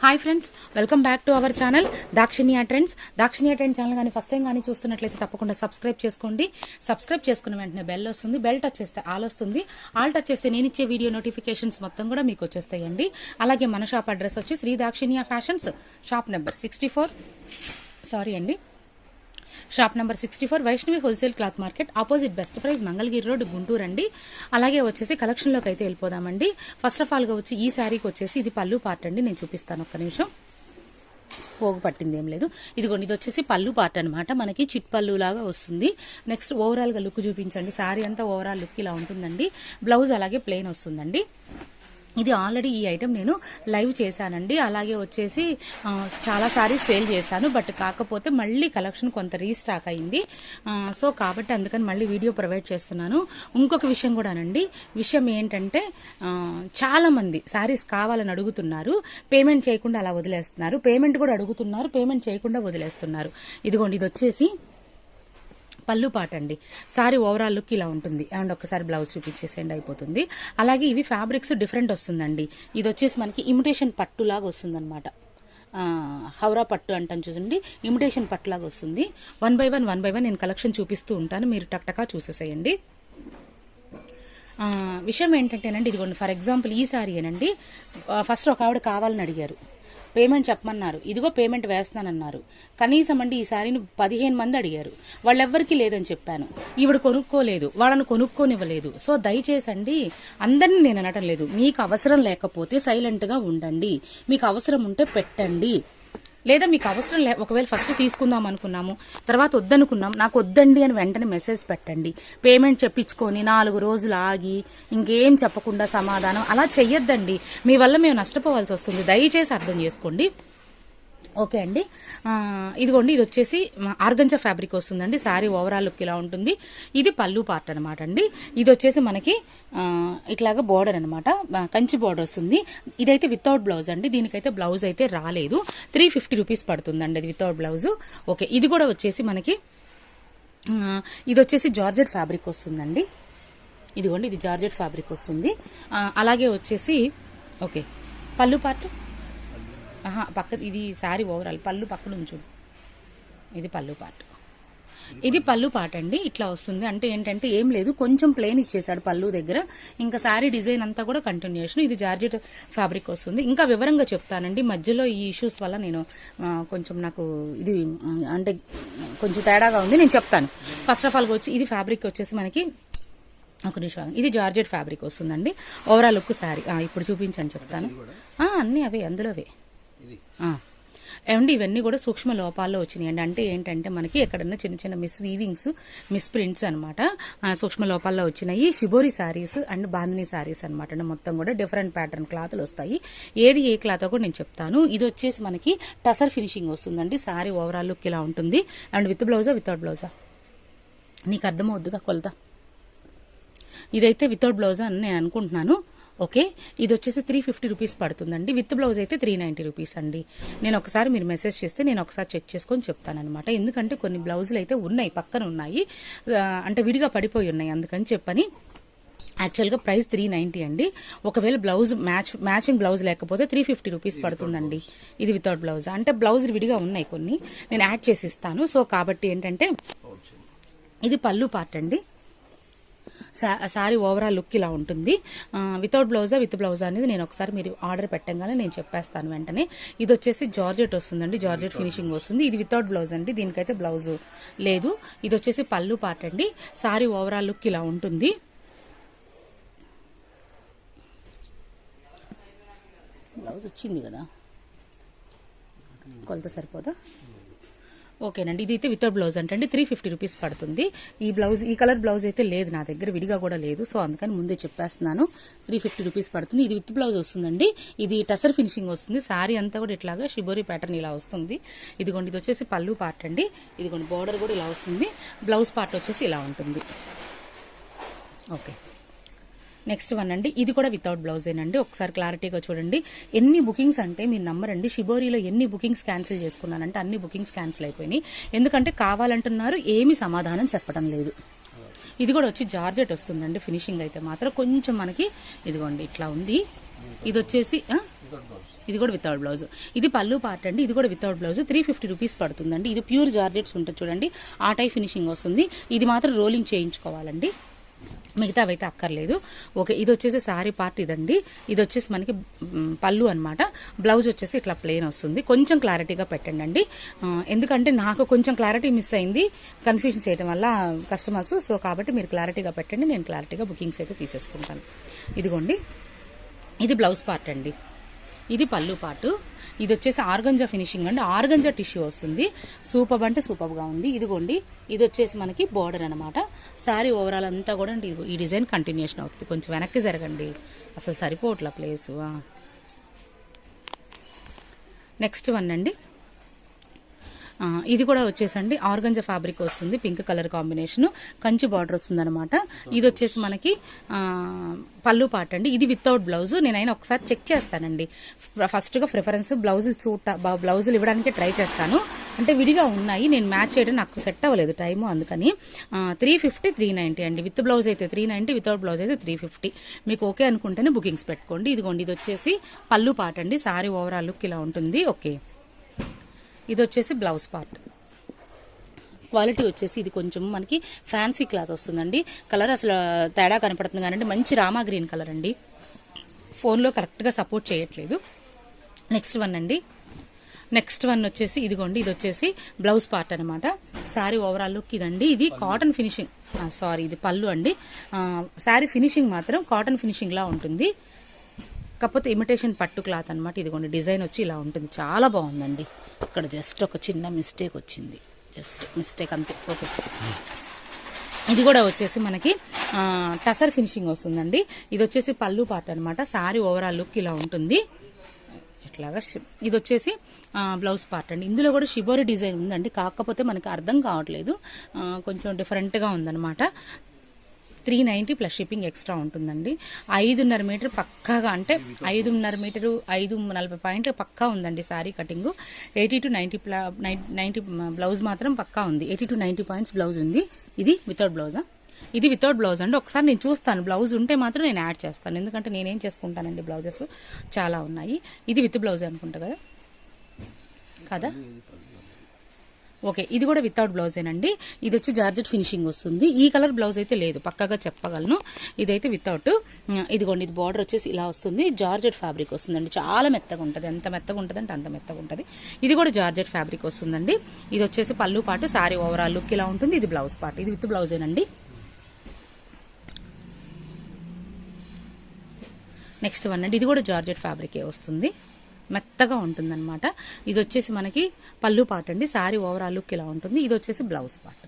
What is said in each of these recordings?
Hi friends, welcome back to our channel Dakshinya trends. Dakshinya trend channel కానీ first time కానీ చూస్తున్నట్లయితే తప్పకుండా సబ్స్క్రైబ్ చేసుకోండి. సబ్స్క్రైబ్ చేసుకున్న వెంటనే బెల్ వస్తుంది. బెల్ టచ్ చేస్తే ఆల్ వస్తుంది. ఆల్ టచ్ చేస్తే నేను ఇచ్చే వీడియో నోటిఫికేషన్స్ మొత్తం కూడా మీకు వచ్చేస్తాయండి. అలాగే మన షాప్ అడ్రస్ వచ్చి Sri Dakshinya fashions, shop number 64 shop number 64 Vaishnavi wholesale cloth market, opposite best price, Mangalagiri road, Guntur అండి. అలాగే వచ్చేసి కలెక్షన్లోకి అయితే వెళ్ళిపోదామండి. ఫస్ట్ ఆఫ్ ఆల్గా వచ్చి ఈ శారీకి వచ్చేసి ఇది పళ్ళు పార్ట్ అండి. నేను చూపిస్తాను, ఒక్క నిమిషం. పోగు పట్టింది ఏం లేదు. ఇదిగోండి, ఇది వచ్చేసి పళ్ళు పార్ట్ అనమాట. మనకి చిట్ పళ్ళు లాగా వస్తుంది. నెక్స్ట్ ఓవరాల్గా లుక్ చూపించండి. శారీ అంతా ఓవరాల్ లుక్ ఇలా ఉంటుందండి. బ్లౌజ్ అలాగే ప్లెయిన్ వస్తుందండి. ఇది ఆల్రెడీ ఈ ఐటెం నేను లైవ్ చేశానండి. అలాగే వచ్చేసి చాలా సారీస్ సేల్ చేశాను. బట్ కాకపోతే మళ్ళీ కలెక్షన్ కొంత రీస్టాక్ అయింది. సో కాబట్టి అందుకని మళ్ళీ వీడియో ప్రొవైడ్ చేస్తున్నాను. ఇంకొక విషయం కూడానండి. విషయం ఏంటంటే చాలామంది సారీస్ కావాలని అడుగుతున్నారు, పేమెంట్ చేయకుండా అలా వదిలేస్తున్నారు. పేమెంట్ కూడా అడుగుతున్నారు, పేమెంట్ చేయకుండా వదిలేస్తున్నారు. ఇదిగోండి, ఇది వచ్చేసి పళ్ళు పాట అండి. సారీ ఓవరాల్ లుక్ ఇలా ఉంటుంది. అండ్ ఒక్కసారి బ్లౌజ్ చూపించేసేయండి, అయిపోతుంది. అలాగే ఇవి ఫ్యాబ్రిక్స్ డిఫరెంట్ వస్తుందండి. ఇది వచ్చేసి మనకి ఇమిటేషన్ పట్టులాగా వస్తుంది అనమాట. హౌరా పట్టు అంటాను చూడండి, ఇమిటేషన్ పట్టులాగా వస్తుంది. వన్ బై వన్ నేను కలెక్షన్ చూపిస్తూ ఉంటాను, మీరు టక్టకా చూసేసేయండి. విషయం ఏంటంటేనండి, ఇదిగోండి ఫర్ ఎగ్జాంపుల్ ఈ సారీ ఏనండి. ఫస్ట్ ఒక ఆవిడ కావాలని అడిగారు, పేమెంట్ చెప్పమన్నారు. ఇదిగో పేమెంట్ వేస్తానన్నారు. కనీసం అండి ఈ సారీని 15 మంది అడిగారు, వాళ్ళెవ్వరికీ లేదని చెప్పాను. ఈవిడ కొనుక్కోలేదు, వాళ్ళని కొనుక్కోనివ్వలేదు. సో దయచేసి అండి, అందరినీ నేను అనటం లేదు, మీకు అవసరం లేకపోతే సైలెంట్గా ఉండండి. మీకు అవసరం ఉంటే పెట్టండి, లేదా మీకు అవసరం ఒకవేళ ఫస్ట్ తీసుకుందాం అనుకున్నాము, తర్వాత వద్దనుకున్నాం, నాకు వద్దండి అని వెంటనే మెసేజ్ పెట్టండి. పేమెంట్ చెప్పించుకొని 4 రోజులు ఆగి ఇంకేం చెప్పకుండా సమాధానం అలా చెయ్యొద్దండి. మీ వల్ల మేము నష్టపోవాల్సి వస్తుంది. దయచేసి అర్థం చేసుకోండి. ఓకే అండి. ఇదిగోండి, ఇది వచ్చేసి ఆర్గంజా ఫ్యాబ్రిక్ వస్తుందండి. శారీ ఓవరాల్ లుక్ ఇలా ఉంటుంది. ఇది పళ్ళు పార్ట్ అనమాట అండి. ఇది వచ్చేసి మనకి ఇట్లాగా బోర్డర్ అనమాట, కంచి బోర్డర్ వస్తుంది. ఇదైతే వితౌట్ బ్లౌజ్ అండి. దీనికైతే బ్లౌజ్ అయితే రాలేదు. 350 రూపీస్ పడుతుందండి అది వితౌట్ బ్లౌజ్. ఓకే, ఇది కూడా వచ్చేసి మనకి ఇది వచ్చేసి జార్జెట్ ఫ్యాబ్రిక్ వస్తుందండి. ఇదిగోండి, ఇది జార్జెట్ ఫ్యాబ్రిక్ వస్తుంది. అలాగే వచ్చేసి ఓకే పళ్ళు పార్ట్ పక్క, ఇది శారీ ఓవరాల్ పళ్ళు పక్కన ఉంచు. ఇది పళ్ళు పార్ట్. ఇది పళ్ళు పార్ట్ అండి. ఇట్లా వస్తుంది. అంటే ఏంటంటే ఏం లేదు, కొంచెం ప్లేన్ ఇచ్చేసాడు పళ్ళు దగ్గర. ఇంకా శారీ డిజైన్ అంతా కూడా కంటిన్యూషన్. ఇది జార్జెట్ ఫ్యాబ్రిక్ వస్తుంది. ఇంకా వివరంగా చెప్తానండి. మధ్యలో ఈ ఇష్యూస్ వల్ల నేను కొంచెం నాకు ఇది అంటే కొంచెం తేడాగా ఉంది, నేను చెప్తాను. ఫస్ట్ ఆఫ్ ఆల్ వచ్చి ఇది ఫ్యాబ్రిక్ వచ్చేసి మనకి ఒక నిమిషం, ఇది జార్జెట్ ఫ్యాబ్రిక్ వస్తుందండి. ఓవరాల్ లుక్ శారీ ఇప్పుడు చూపించండి, చెప్తాను. అన్నీ అవే, అందులోవే ఏమండి. ఇవన్నీ కూడా సూక్ష్మ లోపాల్లో వచ్చినాయండి. అంటే ఏంటంటే మనకి ఎక్కడన్నా చిన్న చిన్న మిస్ వీవింగ్స్, మిస్ ప్రింట్స్ అనమాట, సూక్ష్మ లోపాల్లో వచ్చినాయి. షిబోరి శారీస్ అండ్ బాందిని శారీస్ అనమాట. మొత్తం కూడా డిఫరెంట్ ప్యాటర్న్ క్లాత్లు వస్తాయి. ఏది ఏ క్లాత్ కూడా నేను చెప్తాను. ఇది వచ్చేసి మనకి టసర్ ఫినిషింగ్ వస్తుందండి. శారీ ఓవరాల్ లుక్ ఇలా ఉంటుంది. అండ్ విత్ బ్లౌజా వితౌట్ బ్లౌజా నీకు అర్థమవుద్దుగా కొలత. ఇదైతే వితౌట్ బ్లౌజా అని నేను అనుకుంటున్నాను. ఓకే, ఇది వచ్చేసి 350 రూపీస్ పడుతుందండి. విత్ బ్లౌజ్ అయితే 390 రూపీస్ అండి. నేను ఒకసారి మీరు మెసేజ్ చేస్తే నేను ఒకసారి చెక్ చేసుకొని చెప్తానమాట. ఎందుకంటే కొన్ని బ్లౌజులు అయితే ఉన్నాయి, పక్కన ఉన్నాయి, అంటే విడిగా పడిపోయి ఉన్నాయి, అందుకని చెప్పని. యాక్చువల్గా ప్రైస్ 390 అండి. ఒకవేళ బ్లౌజ్ మ్యాచింగ్ బ్లౌజ్ లేకపోతే 350 రూపీస్ పడుతుందండి. ఇది వితౌట్ బ్లౌజ్. అంటే బ్లౌజ్ విడిగా ఉన్నాయి కొన్ని, నేను యాడ్ చేసి ఇస్తాను. సో కాబట్టి ఏంటంటే ఇది పళ్ళు పార్ట్ అండి. శారీ ఓవరాల్ లుక్ ఇలా ఉంటుంది. వితౌట్ బ్లౌజా విత్ బ్లౌజా అనేది నేను ఒకసారి మీరు ఆర్డర్ పెట్టంగానే నేను చెప్పేస్తాను వెంటనే. ఇది వచ్చేసి జార్జెట్ వస్తుందండి, జార్జెట్ ఫినిషింగ్ వస్తుంది. ఇది వితౌట్ బ్లౌజ్ అండి, దీనికైతే బ్లౌజ్ లేదు. ఇది వచ్చేసి పళ్ళు పార్ట్ అండి. శారీ ఓవరాల్ లుక్ ఇలా ఉంటుంది. బ్లౌజ్ వచ్చింది కదా, కొలత సరిపోదా? ఓకేనండి, ఇది అయితే వితౌట్ బ్లౌజ్ అంటే 350 రూపీస్ పడుతుంది. ఈ బ్లౌజ్, ఈ కలర్ బ్లౌజ్ అయితే లేదు నా దగ్గర, విడిగా కూడా లేదు. సో అందుకని ముందే చెప్పేస్తున్నాను, 350 రూపీస్ పడుతుంది. ఇది విత్ బ్లౌజ్ వస్తుందండి. ఇది టసర్ ఫినిషింగ్ వస్తుంది. శారీ అంతా కూడా ఇట్లాగా షిబోరి ప్యాటర్న్ ఇలా వస్తుంది. ఇదిగోండి, ఇది వచ్చేసి పళ్ళు పార్ట్ అండి. ఇదిగోండి బోర్డర్ కూడా ఇలా వస్తుంది. బ్లౌజ్ పార్ట్ వచ్చేసి ఇలా ఉంటుంది. ఓకే, నెక్స్ట్ వన్ అండి. ఇది కూడా వితౌట్ బ్లౌజేనండి. ఒకసారి క్లారిటీగా చూడండి. ఎన్ని బుకింగ్స్ అంటే మీరు నమ్మరండి, షిబోరిలో ఎన్ని బుకింగ్స్ క్యాన్సిల్ చేసుకున్నానంటే అన్ని బుకింగ్స్ క్యాన్సిల్ అయిపోయినాయి. ఎందుకంటే కావాలంటున్నారు, ఏమి సమాధానం చెప్పడం లేదు. ఇది కూడా వచ్చి జార్జెట్ వస్తుందండి. ఫినిషింగ్ అయితే మాత్రం కొంచెం మనకి ఇదిగోండి ఇట్లా ఉంది. ఇది వచ్చేసి ఇది కూడా వితౌట్ బ్లౌజ్. ఇది పళ్ళు పార్ట్ అండి, ఇది కూడా వితౌట్ బ్లౌజ్. 350 రూపీస్ పడుతుందండి. ఇది ప్యూర్ జార్జెట్స్ ఉంటుంది చూడండి, ఆ టైప్ ఫినిషింగ్ వస్తుంది. ఇది మాత్రం రోలింగ్ చేయించుకోవాలండి, మిగతా అయితే అక్కర్లేదు. ఓకే, ఇది వచ్చేసి శారీ పార్ట్ ఇదండి. ఇది వచ్చేసి మనకి పళ్ళు అనమాట. బ్లౌజ్ వచ్చేసి ఇట్లా ప్లెయిన్ వస్తుంది. కొంచెం క్లారిటీగా పెట్టండి అండి, ఎందుకంటే నాకు కొంచెం క్లారిటీ మిస్ అయింది కన్ఫ్యూజన్ చేయడం వల్ల కస్టమర్స్. సో కాబట్టి మీరు క్లారిటీగా పెట్టండి, నేను క్లారిటీగా బుకింగ్స్ అయితే తీసేసుకుంటాను. ఇదిగోండి, ఇది బ్లౌజ్ పార్ట్ అండి, ఇది పళ్ళు పార్ట్. ఇది వచ్చేసి ఆర్గంజా ఫినిషింగ్ అండి, ఆర్గంజా టిష్యూ వస్తుంది. సూపర్ అంటే సూపర్గా ఉంది. ఇదిగోండి, ఇది వచ్చేసి మనకి బోర్డర్ అనమాట. శారీ ఓవరాల్ అంతా కూడా ఈ డిజైన్ కంటిన్యూషన్ అవుతుంది. కొంచెం వెనక్కి జరగండి, అసలు సరిపోవట్ల ప్లేసు. నెక్స్ట్ వన్ అండి, ఇది కూడా వచ్చేసండి ఆర్గంజా ఫ్యాబ్రిక్ వస్తుంది, pink colour combination, Kanchi border వస్తుంది అనమాట. ఇది వచ్చేసి మనకి పళ్ళు పార్ట్ అండి. ఇది వితౌట్ బ్లౌజ్. నేనైనా ఒకసారి చెక్ చేస్తానండి, ఫస్ట్గా ప్రిఫరెన్స్ బ్లౌజులు ఇవ్వడానికి ట్రై చేస్తాను. అంటే విడిగా ఉన్నాయి, నేను మ్యాచ్ చేయడం నాకు సెట్ అవ్వలేదు టైము, అందుకని 350 390 అండి. విత్ బ్లౌజ్ అయితే 390, వితౌట్ బ్లౌజ్ అయితే 350. మీకు ఓకే అనుకుంటేనే బుకింగ్స్ పెట్టుకోండి. ఇదిగోండి, ఇది వచ్చేసి పళ్ళు పార్ట్ అండి. సారీ ఓవరాల్ లుక్ ఇలా ఉంటుంది. ఓకే, ఇది వచ్చేసి బ్లౌజ్ పార్ట్. క్వాలిటీ వచ్చేసి ఇది కొంచెం మనకి ఫ్యాన్సీ క్లాత్ వస్తుందండి. కలర్ అసలు తేడా కనపడుతుంది కానీ మంచి రామా గ్రీన్ కలర్ అండి, ఫోన్లో కరెక్ట్గా సపోర్ట్ చేయట్లేదు. నెక్స్ట్ వన్ అండి, నెక్స్ట్ వన్ వచ్చేసి ఇదిగోండి, ఇది వచ్చేసి బ్లౌజ్ పార్ట్ అనమాట. శారీ ఓవరాల్ లుక్ ఇదండి. ఇది కాటన్ ఫినిషింగ్, సారీ ఇది పళ్ళు అండి. శారీ ఫినిషింగ్ మాత్రం కాటన్ ఫినిషింగ్ లా ఉంటుంది, కాకపోతే ఇమిటేషన్ పట్టు క్లాత్ అనమాట. ఇదిగోండి, డిజైన్ వచ్చి ఇలా ఉంటుంది, చాలా బాగుందండి. ఇక్కడ జస్ట్ ఒక చిన్న మిస్టేక్ వచ్చింది, జస్ట్ మిస్టేక్ అంతే. ఓకే, ఇది కూడా వచ్చేసి మనకి టసర్ ఫినిషింగ్ వస్తుందండి. ఇది వచ్చేసి పళ్ళు పార్ట్ అనమాట. శారీ ఓవరాల్ లుక్ ఇలా ఉంటుంది ఇట్లాగా. ఇది వచ్చేసి బ్లౌజ్ పార్ట్ అండి. ఇందులో కూడా షిబోరి డిజైన్ ఉందండి, కాకపోతే మనకి అర్థం కావట్లేదు, కొంచెం డిఫరెంట్గా ఉందన్నమాట. 390 ప్లస్ షిప్పింగ్ ఎక్స్ట్రా ఉంటుందండి. 5.5 మీటర్ పక్కాగా, అంటే 5.5 మీటరు 540 పాయింట్లు పక్కా ఉందండి శారీ కటింగ్. 80 to 90 బ్లౌజ్ మాత్రం పక్కా ఉంది. 80 to 90 పాయింట్స్ బ్లౌజ్ ఉంది. ఇది వితౌట్ బ్లౌజా? ఇది వితౌట్ బ్లౌజ్ అండి. ఒకసారి నేను చూస్తాను, బ్లౌజ్ ఉంటే మాత్రం నేను యాడ్ చేస్తాను, ఎందుకంటే నేనేం చేసుకుంటానండి, బ్లౌజెస్ చాలా ఉన్నాయి. ఇది విత్ బ్లౌజ్ అనుకుంటా కదా, కదా? ఓకే, ఇది కూడా వితౌట్ బ్లౌజేనండి. ఇది వచ్చి జార్జెట్ ఫినిషింగ్ వస్తుంది. ఈ కలర్ బ్లౌజ్ అయితే లేదు, పక్కాగా చెప్పగలను. ఇదైతే వితౌట్. ఇదిగోండి, ఇది బార్డర్ వచ్చేసి ఇలా వస్తుంది. జార్జెట్ ఫ్యాబ్రిక్ వస్తుందండి, చాలా మెత్తగా ఉంటుంది. ఎంత మెత్తగా ఉంటుంది అంటే అంత మెత్తగా ఉంటుంది. ఇది కూడా జార్జెట్ ఫ్యాబ్రిక్ వస్తుందండి. ఇది వచ్చేసి పళ్ళు పాటు, సారీ ఓవరాల్ లుక్ ఇలా ఉంటుంది. ఇది బ్లౌజ్ పార్ట్, ఇది విత్ బ్లౌజేనండి. నెక్స్ట్ వన్ అండి, ఇది కూడా జార్జెట్ ఫ్యాబ్రికే వస్తుంది, మెత్తగా ఉంటుందన్నమాట. ఇది వచ్చేసి మనకి పళ్ళు పార్ట్ అండి. శారీ ఓవరాల్ లుక్ ఇలా ఉంటుంది. ఇది వచ్చేసి బ్లౌజ్ పార్ట్.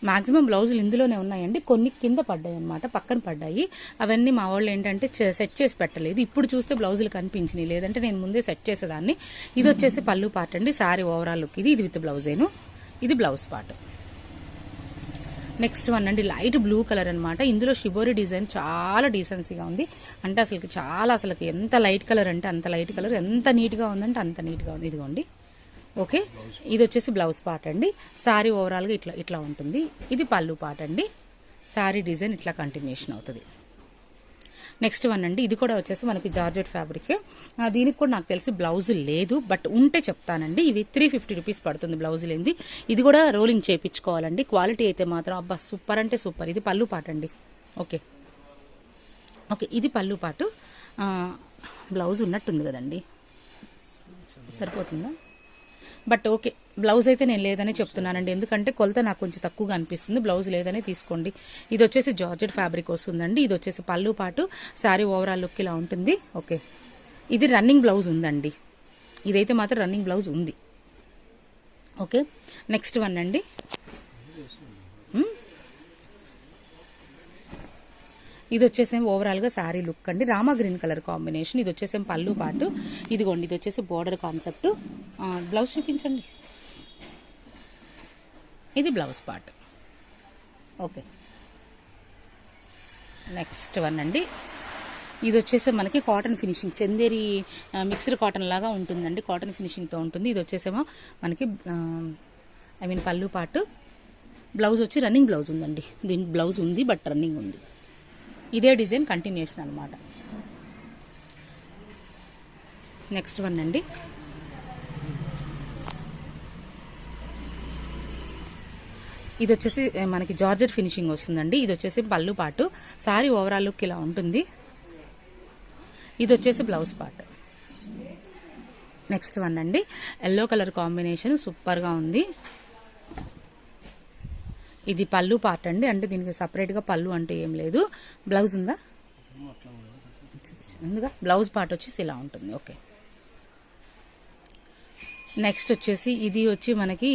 మాక్సిమం బ్లౌజులు ఇందులోనే ఉన్నాయండి, కొన్ని కింద పడ్డాయి అనమాట, పక్కన పడ్డాయి. అవన్నీ మా వాళ్ళు ఏంటంటే సెట్ చేసి పెట్టలేదు. ఇప్పుడు చూస్తే బ్లౌజులు కనిపించినాయి, లేదంటే నేను ముందే సెట్ చేసేదాన్ని. ఇది వచ్చేసి పళ్ళు పార్ట్ అండి. శారీ ఓవరాల్ లుక్ ఇది విత్ బ్లౌజేను. ఇది బ్లౌజ్ పార్ట్. నెక్స్ట్ వన్ అండి, లైట్ బ్లూ కలర్ అనమాట. ఇందులో షిబోరి డిజైన్ చాలా డీసెన్సీగా ఉంది, అంటే అసలు చాలా ఎంత లైట్ కలర్ అంటే అంత లైట్ కలర్, ఎంత నీట్గా ఉందంటే అంత నీట్గా ఉంది. ఇదిగోండి, ఓకే. ఇది వచ్చేసి బ్లౌజ్ పార్ట్ అండి. శారీ ఓవరాల్గా ఇట్లా ఉంటుంది. ఇది పళ్ళు పార్ట్ అండి. శారీ డిజైన్ ఇట్లా కంటిన్యూషన్ అవుతుంది. నెక్స్ట్ వన్ అండి, ఇది కూడా వచ్చేసి మనకి జార్జెట్ ఫ్యాబ్రిక్. దీనికి కూడా నాకు తెలిసి బ్లౌజ్ లేదు, బట్ ఉంటే చెప్తానండి. ఇవి 350 రూపీస్ పడుతుంది బ్లౌజ్ లేనిది. ఇది కూడా రోలింగ్ చేయించుకోవాలండి. క్వాలిటీ అయితే మాత్రం అబ్బా సూపర్ అంటే సూపర్. ఇది పళ్ళు పాట అండి. ఓకే, ఓకే, ఇది పళ్ళు పాటు. బ్లౌజ్ ఉన్నట్టుంది కదండి, సరిపోతుందా? బట్ ఓకే, బ్లౌజ్ అయితే నేను లేదనే చెప్తున్నానండి, ఎందుకంటే కొలత నాకు కొంచెం తక్కువగా అనిపిస్తుంది. బ్లౌజ్ లేదనే తీసుకోండి. ఇది వచ్చేసి జార్జెట్ ఫ్యాబ్రిక్ వస్తుందండి. ఇది వచ్చేసి పళ్ళు పాటు, శారీ ఓవరాల్ లుక్ ఇలా ఉంటుంది. ఓకే, ఇది రన్నింగ్ బ్లౌజ్ ఉందండి, ఇదైతే మాత్రం రన్నింగ్ బ్లౌజ్ ఉంది. ఓకే, నెక్స్ట్ వన్ అండి, ఇది వచ్చేసేం ఓవరాల్గా శారీ లుక్ అండి. Rama green colour combination. ఇది వచ్చేసేం పళ్ళు పాటు. ఇదిగోండి, ఇది వచ్చేసి బోర్డర్ కాన్సెప్ట్. బ్లౌజ్ చూపించండి. ఇది blouse part. Okay, next one అండి, ఇది వచ్చేసి మనకి cotton finishing, Chanderi mixed cotton లాగా ఉంటుందండి, కాటన్ ఫినిషింగ్తో ఉంటుంది. ఇది వచ్చేసేమో మనకి పళ్ళు పాటు. బ్లౌజ్ వచ్చి రన్నింగ్ బ్లౌజ్ ఉందండి, దీనికి బ్లౌజ్ ఉంది బట్ రన్నింగ్ ఉంది. ఇదే డిజైన్ కంటిన్యూషన్ అనమాట. నెక్స్ట్ వన్ అండి, ఇది వచ్చేసి మనకి జార్జెట్ ఫినిషింగ్ వస్తుందండి. ఇది వచ్చేసి పళ్ళు పాటు, సారీ ఓవరాల్ లుక్ ఇలా ఉంటుంది. ఇది వచ్చేసి బ్లౌజ్ పార్ట్. నెక్స్ట్ వన్ అండి, ఎల్లో కలర్ కాంబినేషన్ సూపర్గా ఉంది. ఇది పళ్ళు పార్ట్ అండి, అంటే దీనికి సపరేట్గా పళ్ళు అంటే ఏం లేదు. బ్లౌజ్ ఉందా, ముందుగా బ్లౌజ్ పార్ట్ వచ్చేసి ఇలా ఉంటుంది. ఓకే, నెక్స్ట్ వచ్చేసి ఇది వచ్చి మనకి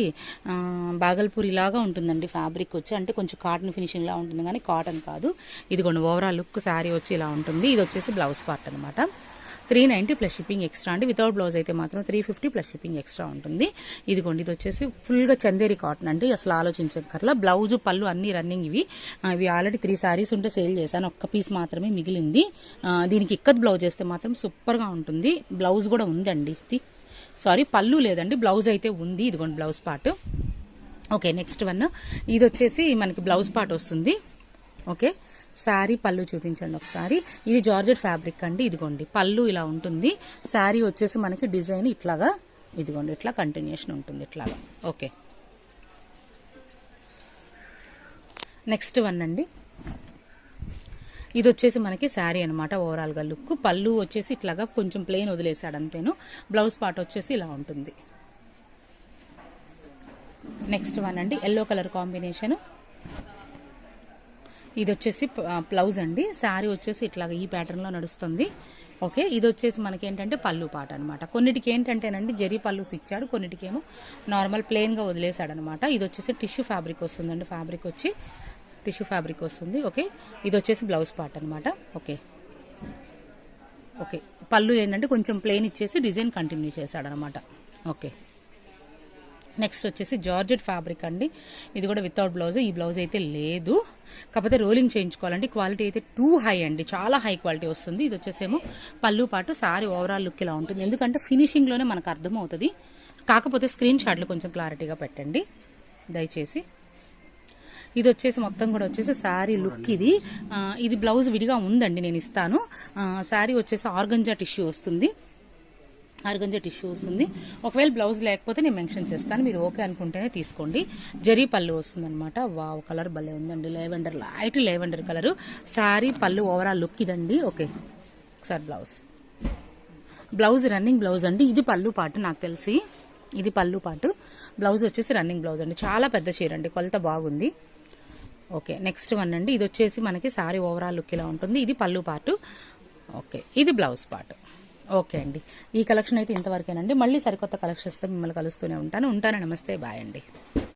బాగల్పూరి లాగా ఉంటుందండి ఫ్యాబ్రిక్ వచ్చి, అంటే కొంచెం కాటన్ ఫినిషింగ్ లా ఉంటుంది కానీ కాటన్ కాదు. ఇదిగోండి ఓవరాల్ లుక్ శారీ వచ్చి ఇలా ఉంటుంది. ఇది వచ్చేసి బ్లౌజ్ పార్ట్ అనమాట. 390 ప్లస్ షిప్పింగ్ ఎక్స్ట్రా అండి. వితౌట్ బ్లౌజ్ అయితే మాత్రం 350 ప్లస్ షిప్పింగ్ ఎక్స్ట్రా ఉంటుంది. ఇదిగోండి ఇది వచ్చేసి ఫుల్గా చందేరి కాటన్ అండి, అసలు ఆలోచించక్కర్లా. బ్లౌజ్ పళ్ళు అన్ని రన్నింగ్. ఇవి ఆల్రెడీ 3 సారీస్ ఉంటే సేల్ చేశాను, ఒక్క పీస్ మాత్రమే మిగిలింది. దీనికి ఇక్కత్ బ్లౌజ్ వేస్తే మాత్రం సూపర్గా ఉంటుంది. బ్లౌజ్ కూడా ఉందండి, సారీ పళ్ళు లేదండి, బ్లౌజ్ అయితే ఉంది. ఇదిగోండి blouse part. Okay, next one, ఇది వచ్చేసి మనకి బ్లౌజ్ పార్ట్ వస్తుంది. ఓకే, శారీ పళ్ళు చూపించండి ఒకసారి. ఇది జార్జెట్ ఫ్యాబ్రిక్ అండి. ఇదిగోండి పళ్ళు ఇలా ఉంటుంది. శారీ వచ్చేసి మనకి డిజైన్ ఇట్లాగా, ఇదిగోండి ఇట్లా కంటిన్యూషన్ ఉంటుంది ఇట్లాగా. ఓకే, నెక్స్ట్ వన్ అండి, ఇది వచ్చేసి మనకి శారీ అనమాట. ఓవరాల్గా లుక్, పళ్ళు వచ్చేసి ఇట్లాగా కొంచెం ప్లెయిన్ వదిలేసాడు అంతేను. బ్లౌజ్ పార్ట్ వచ్చేసి ఇలా ఉంటుంది. నెక్స్ట్ వన్ అండి, ఎల్లో కలర్ కాంబినేషన్. ఇది వచ్చేసి బ్లౌజ్ అండి. శారీ వచ్చేసి ఇట్లాగా ఈ ప్యాటర్న్లో నడుస్తుంది. ఓకే, ఇది వచ్చేసి మనకి ఏంటంటే పళ్ళు పాట అనమాట. కొన్నిటికి ఏంటంటేనండి జరీ పళ్ళుస్ ఇచ్చాడు, కొన్నిటికేమో నార్మల్ ప్లెయిన్గా వదిలేసాడు అనమాట. ఇది వచ్చేసి టిష్యూ ఫ్యాబ్రిక్ వస్తుందండి, ఫ్యాబ్రిక్ వచ్చి టిష్యూ ఫ్యాబ్రిక్ వస్తుంది. ఓకే, ఇది వచ్చేసి బ్లౌజ్ పార్ట్ అనమాట. ఓకే, ఓకే, పళ్ళు ఏంటంటే కొంచెం ప్లెయిన్ ఇచ్చేసి డిజైన్ కంటిన్యూ చేశాడనమాట. ఓకే, నెక్స్ట్ వచ్చేసి జార్జెట్ ఫ్యాబ్రిక్ అండి. ఇది కూడా వితౌట్ బ్లౌజ్. ఈ బ్లౌజ్ అయితే లేదు, కాకపోతే రోలింగ్ చేయించుకోవాలండి. క్వాలిటీ అయితే టూ హై అండి, చాలా హై క్వాలిటీ వస్తుంది. ఇది వచ్చేసేమో పళ్ళు పాటు, సారీ ఓవరాల్ లుక్ ఇలా ఉంటుంది. ఎందుకంటే ఫినిషింగ్లోనే మనకు అర్థమవుతుంది, కాకపోతే స్క్రీన్ షాట్లు కొంచెం క్లారిటీగా పెట్టండి దయచేసి. ఇది వచ్చేసి మొత్తం కూడా వచ్చేసి శారీ లుక్. ఇది బ్లౌజ్ విడిగా ఉందండి, నేను ఇస్తాను. శారీ వచ్చేసి ఆర్గంజా టిష్యూ వస్తుంది, ఆర్గంజా టిష్యూ వస్తుంది. ఒకవేళ బ్లౌజ్ లేకపోతే నేను మెన్షన్ చేస్తాను, మీరు ఓకే అనుకుంటేనే తీసుకోండి. జరీ పళ్ళు వస్తుంది అనమాట. వావ్, కలర్ భలే ఉందండి, lavender, light lavender colour. Sari పళ్ళు ఓవరాల్ లుక్ ఇదండి. ఓకే, ఒకసారి బ్లౌజ్ రన్నింగ్ బ్లౌజ్ అండి. ఇది పళ్ళు పాటు, నాకు తెలిసి ఇది పళ్ళు పాటు. బ్లౌజ్ వచ్చేసి రన్నింగ్ బ్లౌజ్ అండి, చాలా పెద్ద చీర అండి, కొలత బాగుంది. ఓకే, నెక్స్ట్ వన్ అండి, ఇది వచ్చేసి మనకి సారీ ఓవరాల్ లుక్ ఇలా ఉంటుంది. ఇది పళ్ళు పార్ట్. ఓకే, ఇది బ్లౌజ్ పార్ట్. ఓకే అండి, ఈ కలెక్షన్ అయితే ఇంతవరకేనండి. మళ్ళీ సరికొత్త కలెక్షన్స్తో మిమ్మల్ని కలుస్తూనే ఉంటాను. నమస్తే, బాయ్ అండి.